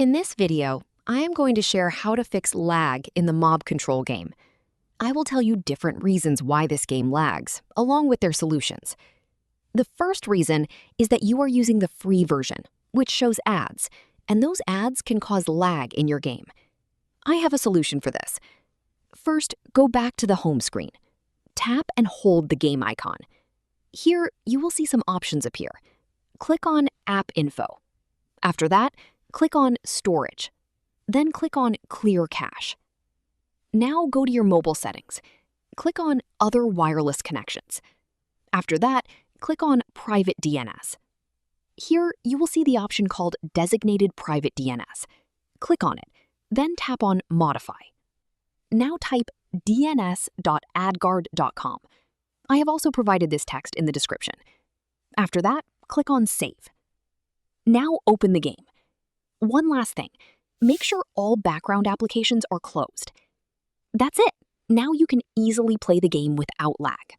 In this video, I am going to share how to fix lag in the Mob Control game. I will tell you different reasons why this game lags, along with their solutions. The first reason is that you are using the free version, which shows ads, and those ads can cause lag in your game. I have a solution for this. First, go back to the home screen. Tap and hold the game icon. Here, you will see some options appear. Click on App Info. After that, click on Storage. Then click on Clear Cache. Now go to your mobile settings. Click on Other Wireless Connections. After that, click on Private DNS. Here, you will see the option called Designated Private DNS. Click on it, then tap on Modify. Now type dns.adguard.com. I have also provided this text in the description. After that, click on Save. Now open the game. One last thing, make sure all background applications are closed. That's it. Now you can easily play the game without lag.